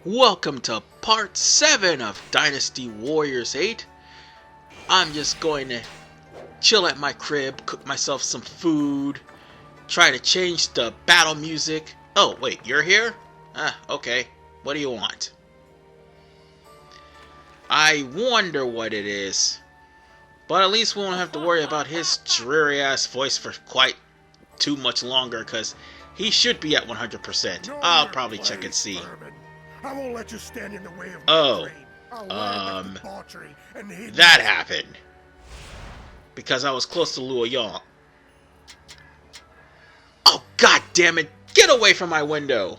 Welcome to part 7 of Dynasty Warriors 8. I'm just going to chill at my crib, cook myself some food, try to change the battle music. Oh, wait, you're here? Okay. What do you want? I wonder what it is. But at least we won't have to worry about his dreary-ass voice for quite too much longer, because he should be at 100%. I'll probably check and see. I won't let you stand in the way of Oh, that happened because I was close to Luo Yang. Oh, god damn it! Get away from my window!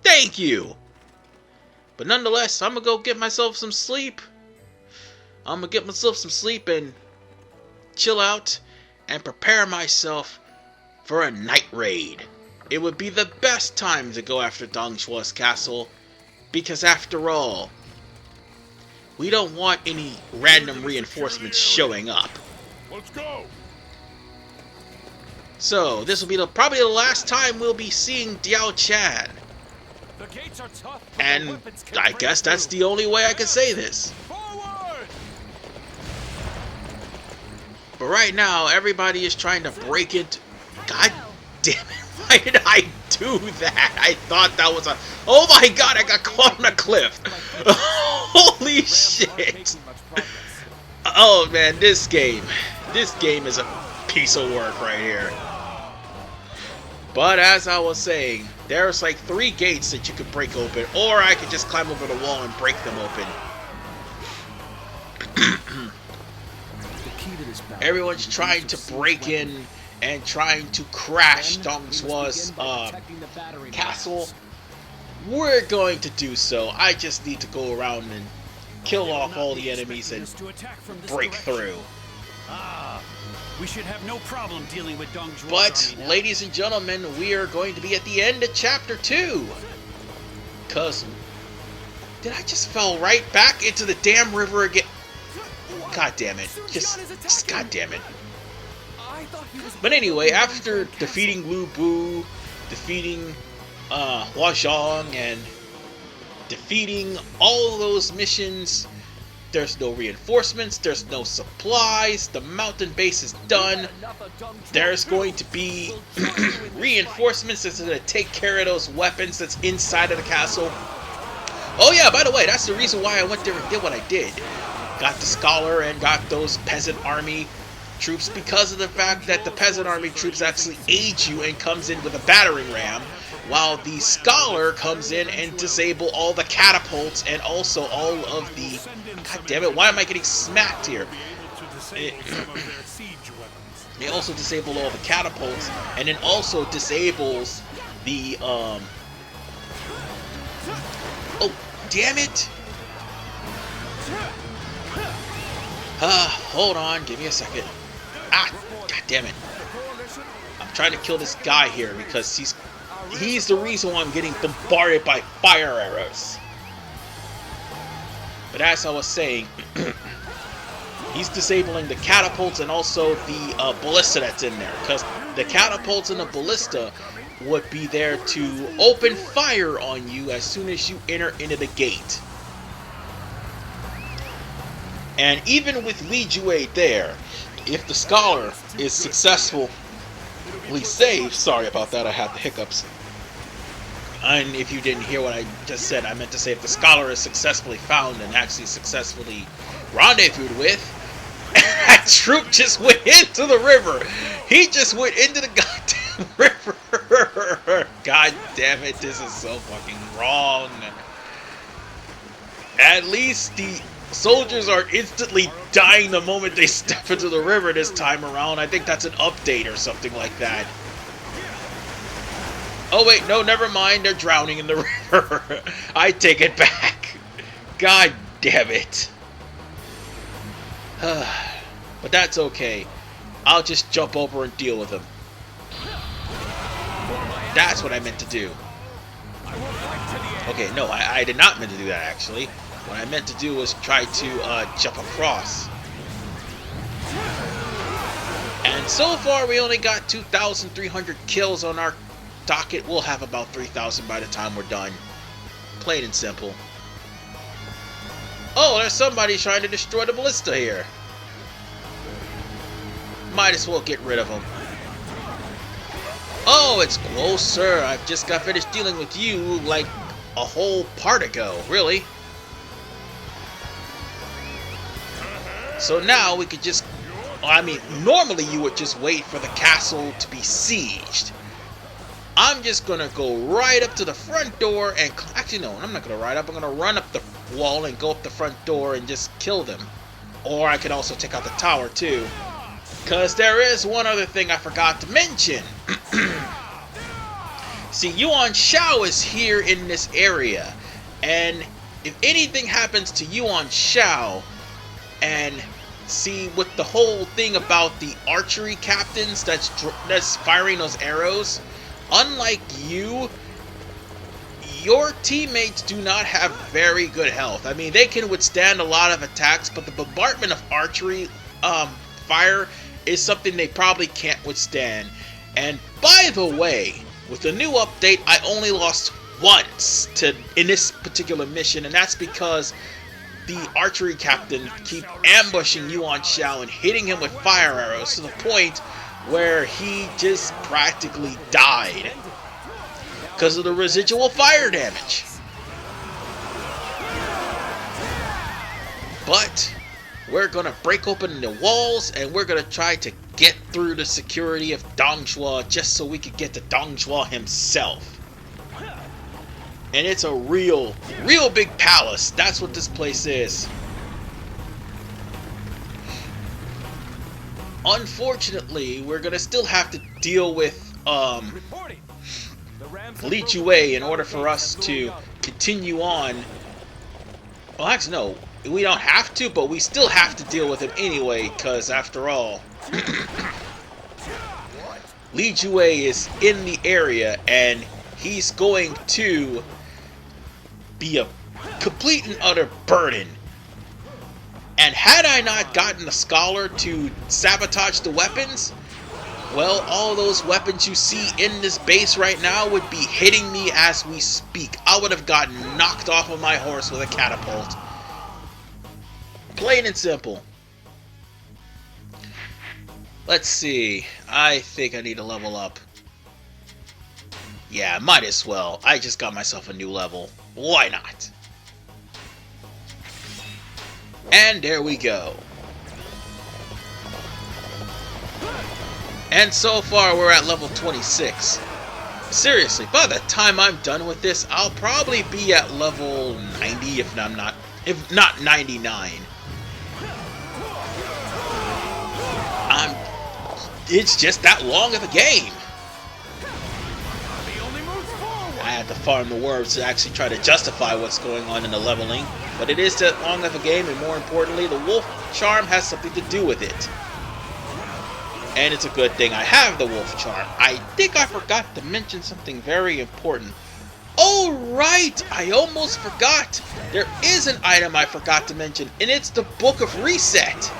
Thank you! But nonetheless, I'm gonna go get myself some sleep. And chill out and prepare myself for a night raid. It would be the best time to go after Dong Zhuo's castle, because after all, we don't want any random reinforcements showing up. Let's go. So this will be probably the last time we'll be seeing Diao Chan. The gates are tough, And I guess that's the only way I can say this. Forward! But right now, everybody is trying to break it. God damn it. Why did I do that? I thought that was a... Oh my god, I got caught on a cliff. Holy shit. Oh man, this game is a piece of work right here. But as I was saying, there's like 3 gates that you could break open, or I could just climb over the wall and break them open. Everyone's trying to break in and trying to crash Dong Zhuo's castle. We're going to do so. I just need to go around and kill off all the enemies and break through. We should have no problem dealing with Dong Zhuo's But, army now. ladies and gentlemen, we are going to be at the end of chapter 2. Cause did I just fell right back into the damn river again? God damn it. Just god damn it. But anyway, after defeating Liu Bei, defeating Hua Xiong, and defeating all those missions, there's no reinforcements, there's no supplies, the mountain base is done. There's going to be reinforcements that's going to take care of those weapons that's inside of the castle. Oh yeah, by the way, that's the reason why I went there and did what I did. Got the scholar and got those peasant army troops, because of the fact that the peasant army troops actually aid you and comes in with a battering ram, while the scholar comes in and disable all the catapults and also all of the... God damn it, why am I getting smacked here? They also disable all the catapults, and then also disables the... Oh, damn it! Hold on, give me a second. Ah, god damn it. I'm trying to kill this guy here because he's the reason why I'm getting bombarded by fire arrows. But as I was saying, he's disabling the catapults and also the ballista that's in there, because the catapults and the ballista would be there to open fire on you as soon as you enter into the gate. And even with Li Bei there, if the scholar is successfully saved, sorry about that, I had the hiccups. And if you didn't hear what I just said, I meant to say if the scholar is successfully found and actually successfully rendezvoused with, that troop just went into the river. He just went into the goddamn river. God damn it, this is so fucking wrong. At least the soldiers are instantly dying the moment they step into the river this time around. I think that's an update or something like that. Oh wait, no, never mind. They're drowning in the river. I take it back. God damn it. But that's okay. I'll just jump over and deal with them. That's what I meant to do. Okay, no, I did not meant to do that actually. What I meant to do was try to jump across. And so far we only got 2,300 kills on our docket. We'll have about 3,000 by the time we're done. Plain and simple. Oh, there's somebody trying to destroy the ballista here. Might as well get rid of him. Oh, it's close, sir. I've just got finished dealing with you like a whole part ago, really. So now we could just... I mean, normally you would just wait for the castle to be sieged. I'm just gonna go right up to the front door and... Actually, no, I'm not gonna ride up. I'm gonna run up the wall and go up the front door and just kill them. Or I could also take out the tower, too. Because there is one other thing I forgot to mention. See, Yuan Shao is here in this area. And if anything happens to Yuan Shao... And see, with the whole thing about the archery captains that's firing those arrows, unlike you, your teammates do not have very good health. I mean, they can withstand a lot of attacks, but the bombardment of archery fire is something they probably can't withstand. And by the way, with the new update, I only lost once in this particular mission, and that's because the archery captain keep ambushing Yuan Shao and hitting him with fire arrows to the point where he just practically died because of the residual fire damage. But we're gonna break open the walls and we're gonna try to get through the security of Zhuo just so we could get to Zhuo himself. And it's a real big palace. That's what this place is. Unfortunately, we're gonna still have to deal with Liu Bei in order for us to continue on. Well, actually, no, we don't have to, but we still have to deal with him anyway, because after all, Liu Bei is in the area and he's going to be a complete and utter burden. And had I not gotten the scholar to sabotage the weapons, well, all those weapons you see in this base right now would be hitting me as we speak. I would have gotten knocked off of my horse with a catapult. Plain and simple. Let's see. I think I need to level up. Yeah, might as well. I just got myself a new level. Why not? And there we go. And so far we're at level 26. Seriously, by the time I'm done with this, I'll probably be at level 90 if not 99. It's just that long of a game. I had to farm the worms to actually try to justify what's going on in the leveling, but it is that long of a game, and more importantly, the wolf charm has something to do with it. And it's a good thing I have the wolf charm. I think I forgot to mention something very important. Oh right, I almost forgot. There is an item I forgot to mention, and it's the Book of Reset.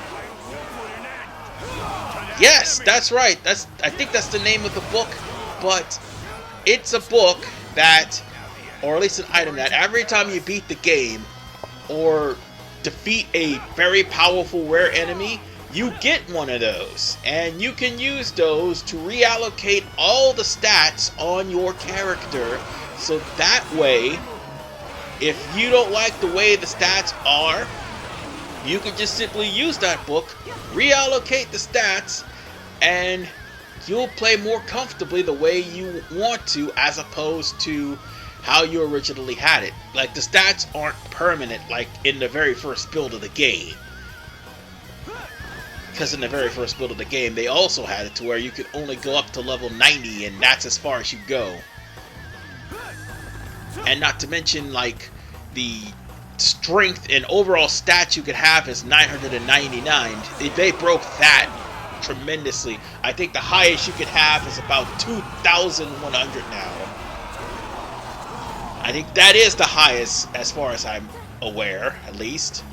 Yes, that's right. I think that's the name of the book, but it's a book that, or at least an item that every time you beat the game or defeat a very powerful rare enemy, you get one of those, and you can use those to reallocate all the stats on your character, so that way, if you don't like the way the stats are, you can just simply use that book, reallocate the stats, and you'll play more comfortably the way you want to, as opposed to how you originally had it. Like, the stats aren't permanent like in the very first build of the game. Because in the very first build of the game, they also had it to where you could only go up to level 90, and that's as far as you go. And not to mention, like, the strength and overall stats you could have is 999. They broke that tremendously. I think the highest you could have is about 2,100 now. I think that is the highest, as far as I'm aware, at least.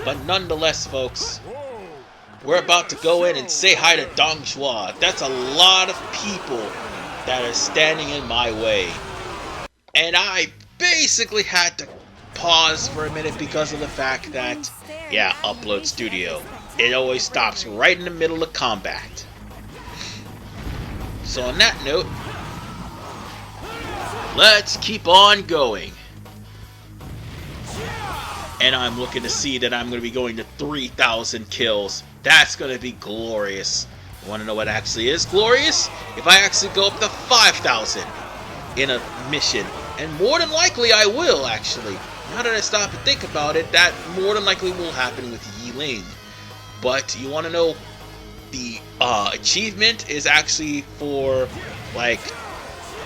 But nonetheless, folks, we're about to go in and say hi to Zhuo. That's a lot of people that are standing in my way. And I basically had to pause for a minute because of the fact that, yeah, Upload Studio. It always stops right in the middle of combat. So on that note, let's keep on going. And I'm looking to see that I'm going to be going to 3,000 kills. That's going to be glorious. You want to know what actually is glorious? If I actually go up to 5,000 in a mission. And more than likely I will, actually. Now that I stop and think about it, that more than likely will happen with Yiling. But you want to know, the achievement is actually for, like,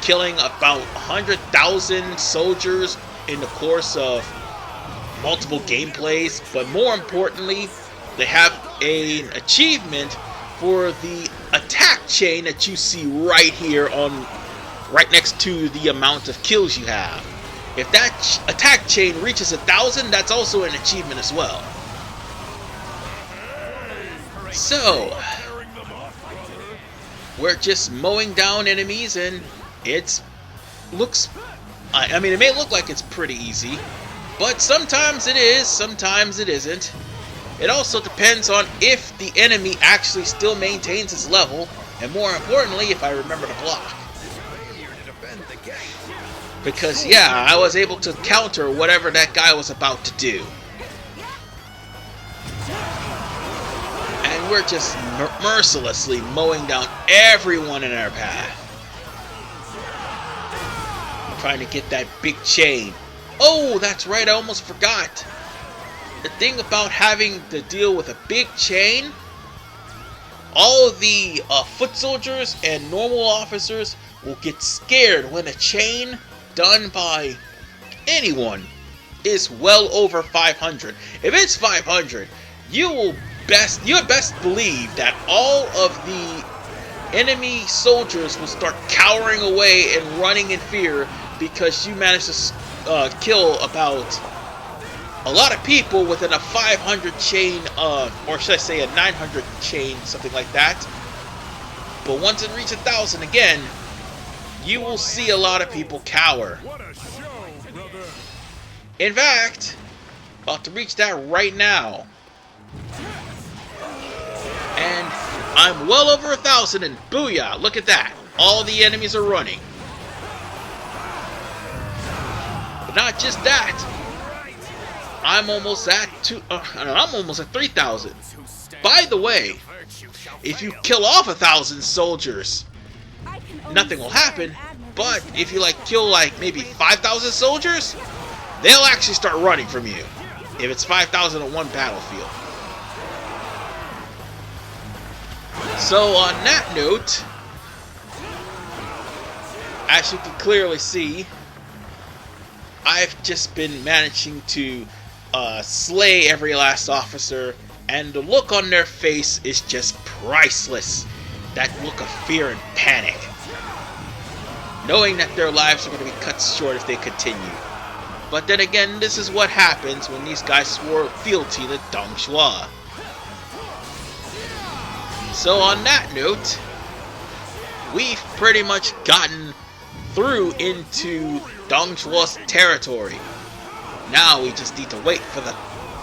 killing about 100,000 soldiers in the course of multiple gameplays. But more importantly, they have an achievement for the attack chain that you see right here on, right next to the amount of kills you have. If that attack chain reaches 1,000, that's also an achievement as well. So, we're just mowing down enemies, and it may look like it's pretty easy, but sometimes it is, sometimes it isn't. It also depends on if the enemy actually still maintains his level, and more importantly, if I remember to block. Because, yeah, I was able to counter whatever that guy was about to do. And we're just mercilessly mowing down everyone in our path. Trying to get that big chain. Oh, that's right, I almost forgot. The thing about having to deal with a big chain, all of the foot soldiers and normal officers will get scared when a chain done by anyone is well over 500. If it's 500, you best believe that all of the enemy soldiers will start cowering away and running in fear because you managed to kill about a lot of people within a 500 chain, or should I say a 900 chain, something like that. But once it reaches 1,000 again, you will see a lot of people cower. What a show, brother. In fact, about to reach that right now. And I'm well over 1,000, and booyah, look at that. All the enemies are running. But not just that. I'm almost at 3,000. By the way, if you kill off 1,000 soldiers, nothing will happen. But if you kill maybe 5,000 soldiers, they'll actually start running from you. If it's 5,000 on one battlefield. So on that note, as you can clearly see, I've just been managing to slay every last officer, and the look on their face is just priceless. That look of fear and panic, knowing that their lives are going to be cut short if they continue. But then again, this is what happens when these guys swore fealty to Dong Zhuo. So on that note, we've pretty much gotten through into Dong Zhuo's territory. Now we just need to wait for the...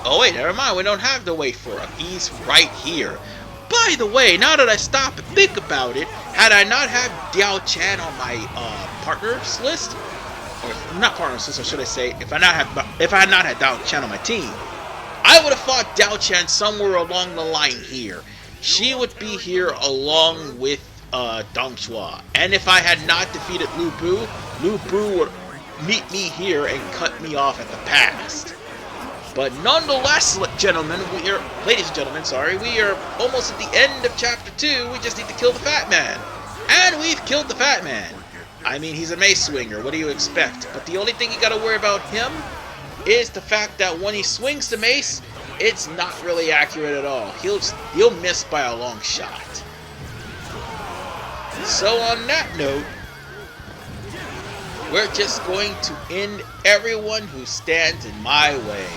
Oh wait, never mind, we don't have to wait for him. He's right here. By the way, now that I stop and think about it, had I not had Diao Chan on my partners list, or not partners list, or should I say, if I had not had Diao Chan on my team, I would have fought Diao Chan somewhere along the line here. She would be here along with Dong Zhuo. And if I had not defeated Liu Bu would meet me here and cut me off at the pass. But nonetheless, ladies and gentlemen, we are almost at the end of Chapter 2. We just need to kill the Fat Man. And we've killed the Fat Man. I mean, he's a mace swinger. What do you expect? But the only thing you gotta worry about him is the fact that when he swings the mace, it's not really accurate at all. He'll miss by a long shot. So on that note, we're just going to end everyone who stands in my way.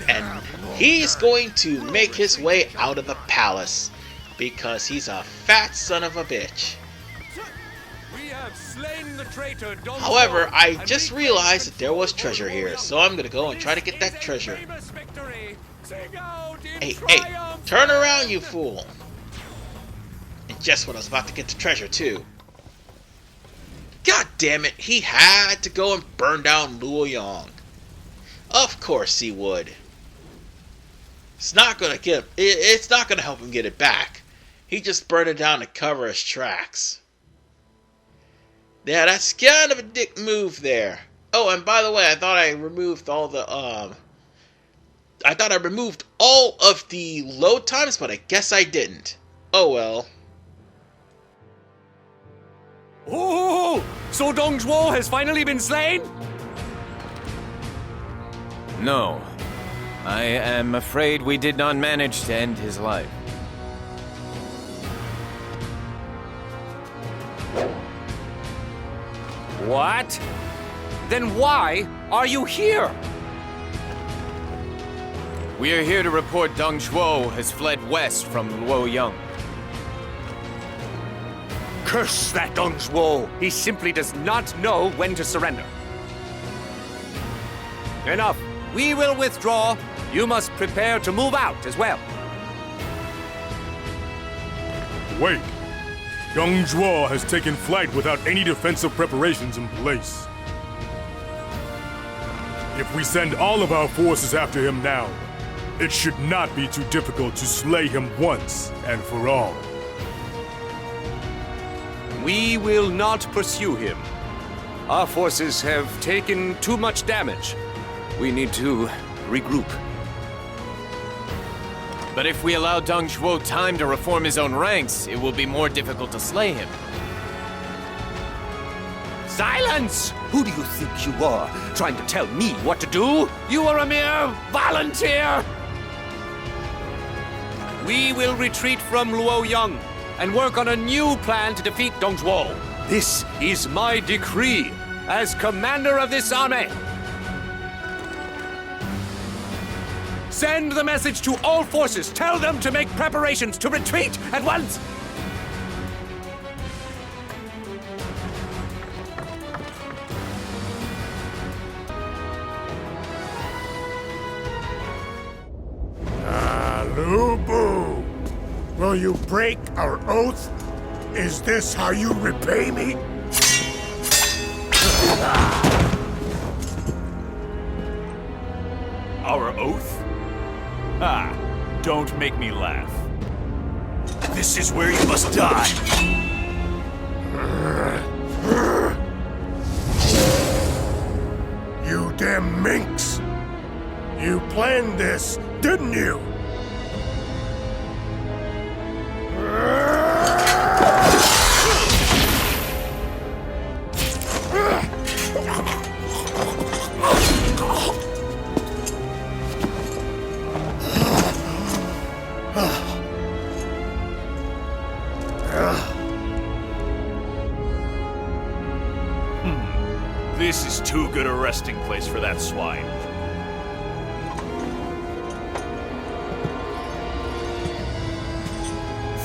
And he's going to make his way out of the palace because he's a fat son of a bitch. We have slain the traitor Dong However, Zhuo I and just reclaimed realized that there was control treasure over Luo here, Yang. so I'm gonna go and try to get that This is a treasure. famous victory. Sing out in Hey, triumph. turn around, you fool! And just when I was about to get the treasure, too. God damn it, he had to go and burn down Luo Yang. Of course he would. It's not gonna it's not gonna help him get it back. He just burned it down to cover his tracks. Yeah, that's kind of a dick move there. Oh, and by the way, I thought I removed all the I thought I removed all of the load times, but I guess I didn't. Oh well. Oh, so Dong Zhuo has finally been slain? No. I am afraid we did not manage to end his life. What? Then why are you here? We are here to report Dong Zhuo has fled west from Luo Yang. Curse that Dong Zhuo! He simply does not know when to surrender. Enough. We will withdraw. You must prepare to move out as well. Wait. Young Zhuo has taken flight without any defensive preparations in place. If we send all of our forces after him now, it should not be too difficult to slay him once and for all. We will not pursue him. Our forces have taken too much damage. We need to regroup. But if we allow Dong Zhuo time to reform his own ranks, it will be more difficult to slay him. Silence! Who do you think you are, trying to tell me what to do? You are a mere volunteer! We will retreat from Luo Yang and work on a new plan to defeat Dong Zhuo. This is my decree as commander of this army. Send the message to all forces. Tell them to make preparations to retreat at once. Liu Bei, will you break our oath? Is this how you repay me? Our oath? Ah, don't make me laugh. This is where you must die. You damn minx! You planned this, didn't you? This is too good a resting place for that swine.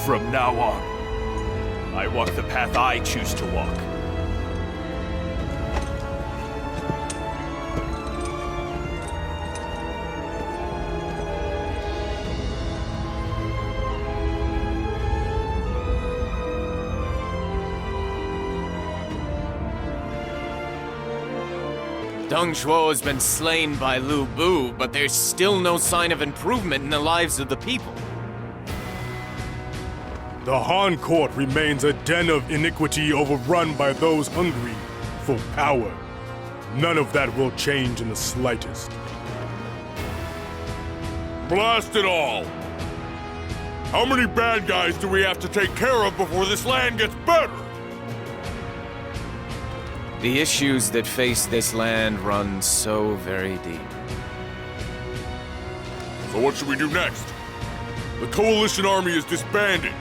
From now on, I walk the path I choose to walk. Dong Zhuo has been slain by Liu Bei, but there's still no sign of improvement in the lives of the people. The Han Court remains a den of iniquity overrun by those hungry for power. None of that will change in the slightest. Blast it all! How many bad guys do we have to take care of before this land gets better? The issues that face this land run so very deep. So what should we do next? The Coalition Army is disbanded.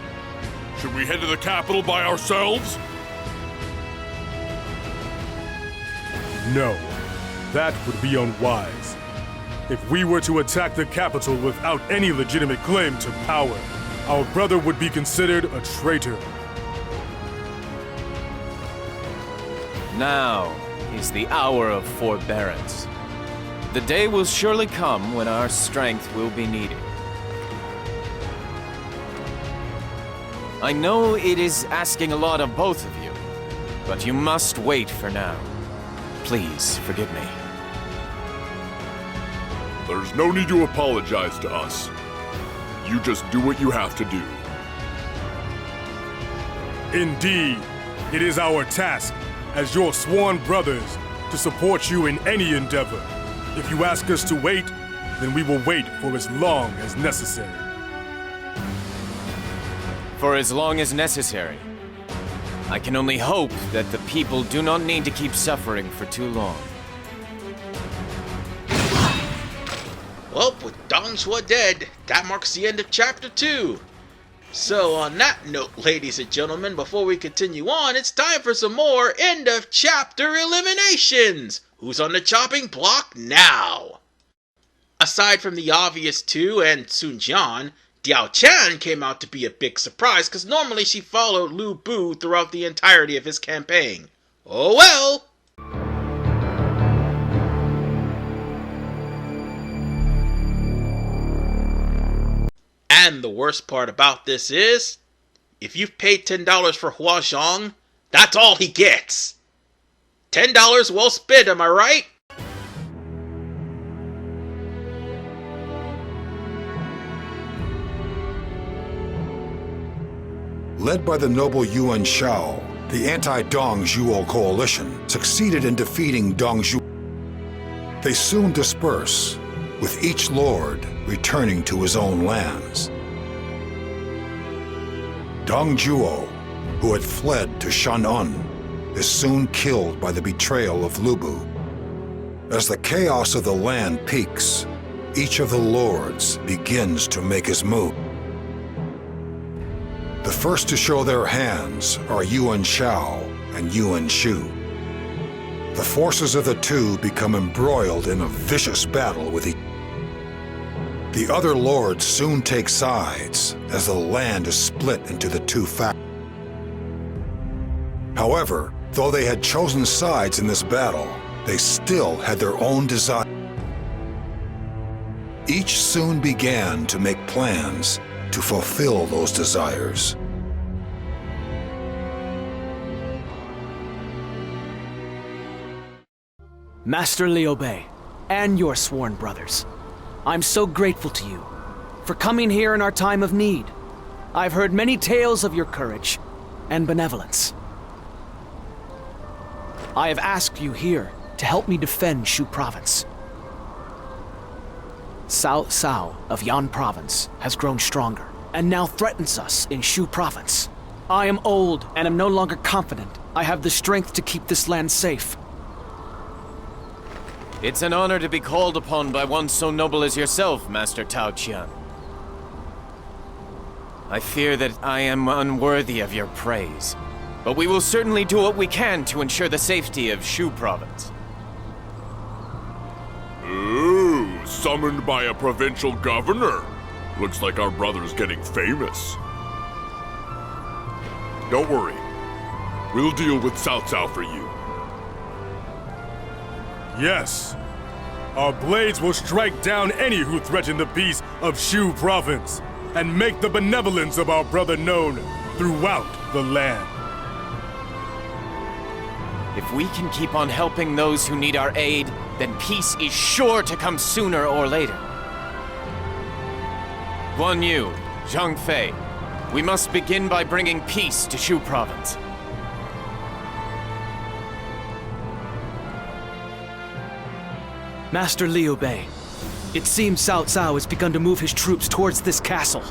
Should we head to the capital by ourselves? No, that would be unwise. If we were to attack the capital without any legitimate claim to power, our brother would be considered a traitor. Now is the hour of forbearance. The day will surely come when our strength will be needed. I know it is asking a lot of both of you, but you must wait for now. Please forgive me. There's no need to apologize to us. You just do what you have to do. Indeed, it is our task as your sworn brothers to support you in any endeavor. If you ask us to wait, then we will wait for as long as necessary. For as long as necessary. I can only hope that the people do not need to keep suffering for too long. Well, with Dong Zhuo dead, that marks the end of Chapter 2. So on that note, ladies and gentlemen, before we continue on, it's time for some more end of chapter eliminations! Who's on the chopping block now? Aside from the obvious two and Sun Jian, Diao Chan came out to be a big surprise because normally she followed Liu Bei throughout the entirety of his campaign. Oh well! And the worst part about this is, if you've paid $10 for Hua Xiong, that's all he gets. $10 well spent, am I right? Led by the noble Yuan Shao, the anti-Dong Zhuo coalition succeeded in defeating Dong Zhuo. They soon disperse, with each lord returning to his own lands. Dong Zhuo, who had fled to Shan'an, is soon killed by the betrayal of Liu Bei. As the chaos of the land peaks, each of the lords begins to make his move. The first to show their hands are Yuan Shao and Yuan Shu. The forces of the two become embroiled in a vicious battle with each other. The other lords soon take sides as the land is split into the two factions. However, though they had chosen sides in this battle, they still had their own desires. Each soon began to make plans to fulfill those desires. Master Liu Bei, and your sworn brothers, I'm so grateful to you for coming here in our time of need. I've heard many tales of your courage and benevolence. I have asked you here to help me defend Shu Province. Cao Cao of Yan Province has grown stronger and now threatens us in Shu Province. I am old and am no longer confident I have the strength to keep this land safe. It's an honor to be called upon by one so noble as yourself, Master Tao Qian. I fear that I am unworthy of your praise, but we will certainly do what we can to ensure the safety of Shu Province. Ooh, summoned by a provincial governor. Looks like our brother's getting famous. Don't worry. We'll deal with Cao Cao for you. Yes. Our blades will strike down any who threaten the peace of Shu Province and make the benevolence of our brother known throughout the land. If we can keep on helping those who need our aid, then peace is sure to come sooner or later. Guan Yu, Zhang Fei, we must begin by bringing peace to Shu Province. Master Liu Bei, it seems Cao Cao has begun to move his troops towards this castle.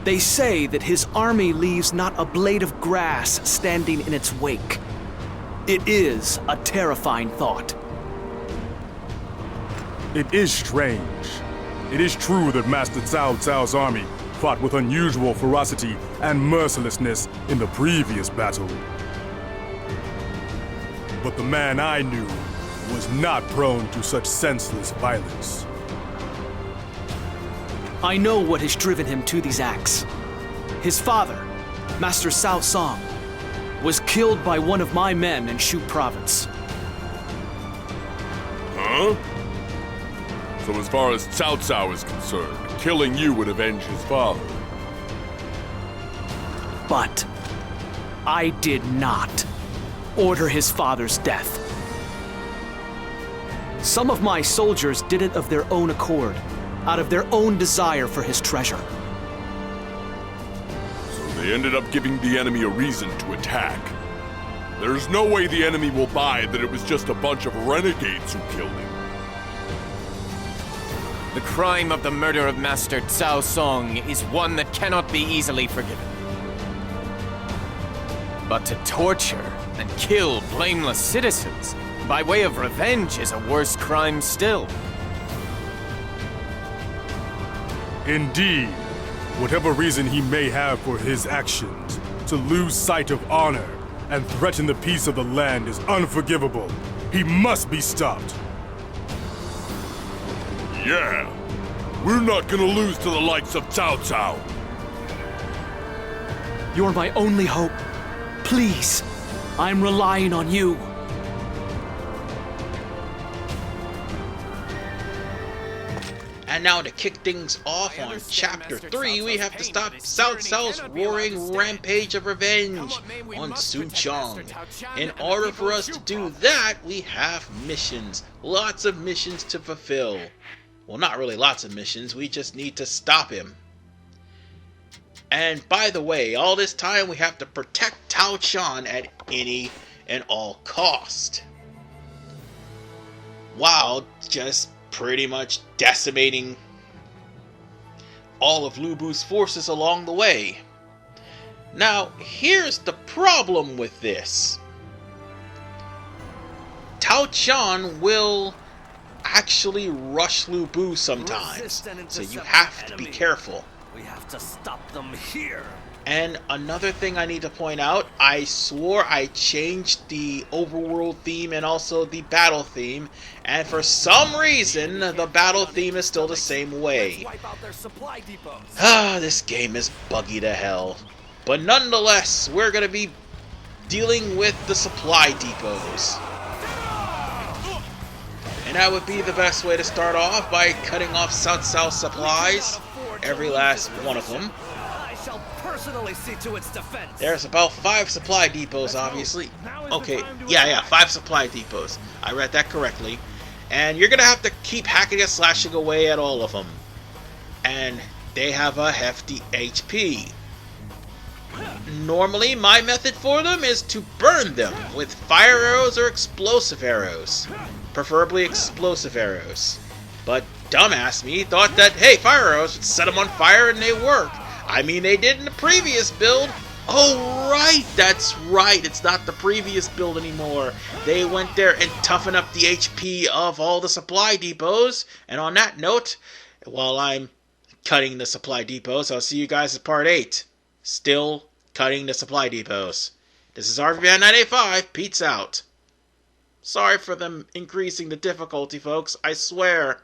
They say that his army leaves not a blade of grass standing in its wake. It is a terrifying thought. It is strange. It is true that Master Cao Cao's army fought with unusual ferocity and mercilessness in the previous battle. But the man I knew was not prone to such senseless violence. I know what has driven him to these acts. His father, Master Cao Song, was killed by one of my men in Shu province. Huh? So as far as Cao Cao is concerned, killing you would avenge his father. But I did not order his father's death. Some of my soldiers did it of their own accord, out of their own desire for his treasure. So they ended up giving the enemy a reason to attack. There's no way the enemy will buy that it was just a bunch of renegades who killed him. The crime of the murder of Master Cao Song is one that cannot be easily forgiven. But to torture and kill blameless citizens by way of revenge is a worse crime still. Indeed, whatever reason he may have for his actions, to lose sight of honor and threaten the peace of the land is unforgivable. He must be stopped. Yeah, we're not gonna lose to the likes of Cao Cao. You're my only hope. Please, I'm relying on you. And now to kick things off on Chapter 3, we have to stop Cao Cao's roaring rampage of revenge on Sun Chong. In order for us to do that, we have missions. Lots of missions to fulfill. Well, not really lots of missions, we just need to stop him. And by the way, all this time we have to protect Diao Chan at any and all cost. While just pretty much decimating all of Lu Bu's forces along the way. Now, here's the problem with this. Diao Chan will actually rush Lu Bu sometimes, so you have to be careful. We have to stop them here. And another thing I need to point out, I swore I changed the overworld theme and also the battle theme, and for some reason, the battle theme is still the same way. This game is buggy to hell. But nonetheless, we're going to be dealing with the supply depots. And that would be the best way to start off, by cutting off Cao Cao's supplies, every last one of them. Personally see to its defense. There's about 5 supply depots, obviously. Okay, yeah, 5 supply depots. I read that correctly. And you're gonna have to keep hacking and slashing away at all of them. And they have a hefty HP. Normally, my method for them is to burn them with fire arrows or explosive arrows. Preferably explosive arrows. But dumbass me thought that, hey, fire arrows would set them on fire and they work. I mean, they did in the previous build. Oh, right, that's right. It's not the previous build anymore. They went there and toughened up the HP of all the supply depots. And on that note, while I'm cutting the supply depots, I'll see you guys at part 8. Still cutting the supply depots. This is RVBand985. Pete's out. Sorry for them increasing the difficulty, folks. I swear.